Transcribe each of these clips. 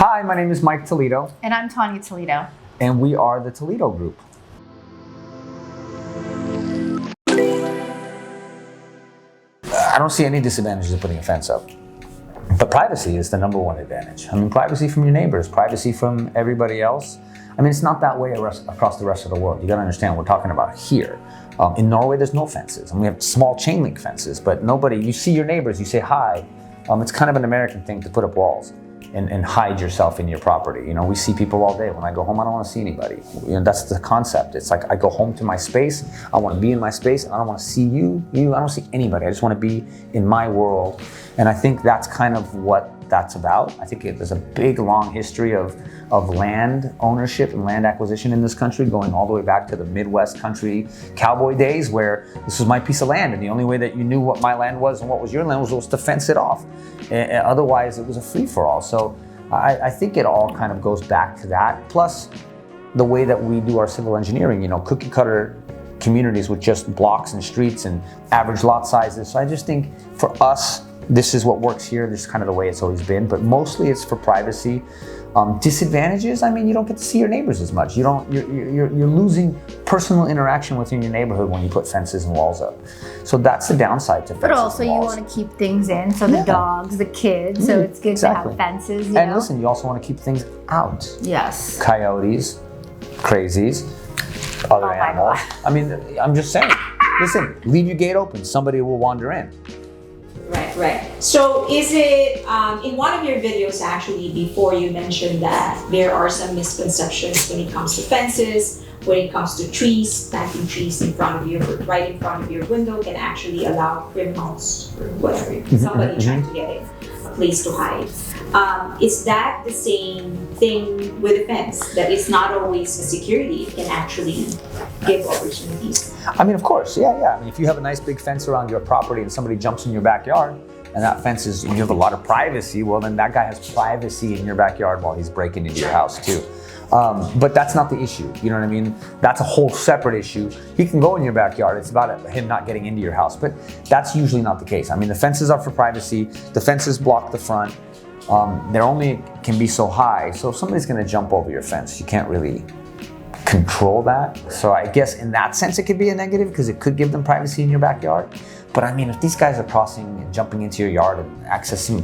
Hi, my name is Mike Toledo. And I'm Tanya Toledo. And we are the Toledo Group. I don't see any disadvantages of putting a fence up. But privacy is the number one advantage. I mean, privacy from your neighbors, privacy from everybody else. I mean, it's not that way across the rest of the world. You gotta understand what we're talking about here. In Norway, there's no fences. And we have small chain link fences, but you see your neighbors, you say hi. It's kind of an American thing to put up walls and hide yourself in your property. You know, we see people all day. When I go home, I don't want to see anybody. You know, that's the concept. It's like I go home to my space. I want to be in my space. And I don't want to see you. I don't see anybody. I just want to be in my world. And I think that's kind of what that's about. I think there's a big, long history of land ownership and land acquisition in this country, going all the way back to the Midwest country cowboy days, where this was my piece of land, and the only way that you knew what my land was and what was your land was to fence it off. Otherwise, it was a free-for-all. So I think it all kind of goes back to that. Plus, the way that we do our civil engineering, you know, cookie-cutter communities with just blocks and streets and average lot sizes. So I just think for us, this is what works here. This is kind of the way it's always been, but mostly it's for privacy. Disadvantages, I mean, you don't get to see your neighbors as much. You're losing personal interaction within your neighborhood when you put fences and walls up. So that's the downside to fences. But also and walls. you want to keep things in, so the dogs, the kids, so it's good to have fences, you know? Listen, you also want to keep things out. Yes. Coyotes, crazies, other animals. I mean, I'm just saying, listen, leave your gate open, somebody will wander in. Right. So is it, in one of your videos actually, before you mentioned that there are some misconceptions when it comes to fences, when it comes to trees, planting trees right in front of your window can actually allow criminals or whatever, somebody trying to get a place to hide. Is that the same thing with a fence? That it's not always a security, it can actually give opportunities? I mean, of course, yeah. I mean, if you have a nice big fence around your property and somebody jumps in your backyard, and that fence is, you have a lot of privacy, well, then that guy has privacy in your backyard while he's breaking into your house too. But that's not the issue, you know what I mean? That's a whole separate issue. He can go in your backyard, it's about him not getting into your house, but that's usually not the case. I mean, the fences are for privacy, the fences block the front, they only can be so high, so if somebody's gonna jump over your fence, you can't really control that. So I guess in that sense it could be a negative because it could give them privacy in your backyard. But I mean, if these guys are crossing and jumping into your yard and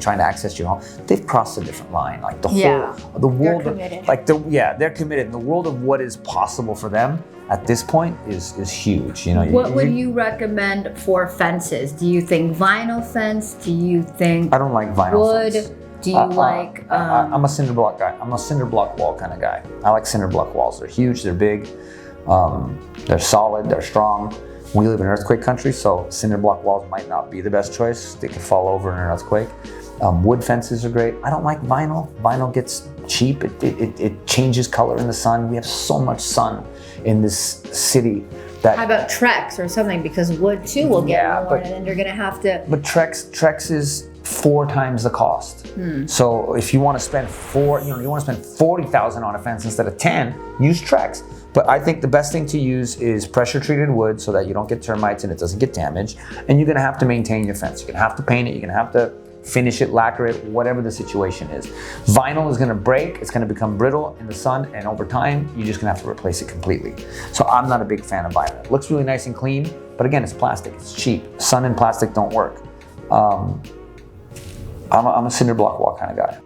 trying to access your home, they've crossed a different line. Like the world, they're committed. The world of what is possible for them at this point is huge. You know, what would you recommend for fences? Do you think vinyl fence? Do you think I don't like vinyl wood? fence. Do you like? I'm a cinder block guy. I'm a cinder block wall kind of guy. I like cinder block walls. They're huge. They're big. They're solid. They're strong. We live in earthquake country, so cinder block walls might not be the best choice. They could fall over in an earthquake. Wood fences are great. I don't like vinyl. Vinyl gets cheap. It changes color in the sun. We have so much sun in this city that. How about Trex or something? Because wood too will get worn, and then you're gonna have to. But Trex is 4 times the cost. So if you want to spend you want to spend $40,000 on a fence instead of 10, use Trex. But I think the best thing to use is pressure treated wood so that you don't get termites and it doesn't get damaged. And you're gonna have to maintain your fence. You're gonna have to paint it. You're gonna have to finish it, lacquer it, whatever the situation is. Vinyl is gonna break. It's gonna become brittle in the sun, and over time, you're just gonna have to replace it completely. So I'm not a big fan of vinyl. It looks really nice and clean, but again, it's plastic. It's cheap. Sun and plastic don't work. I'm a cinder block wall kind of guy.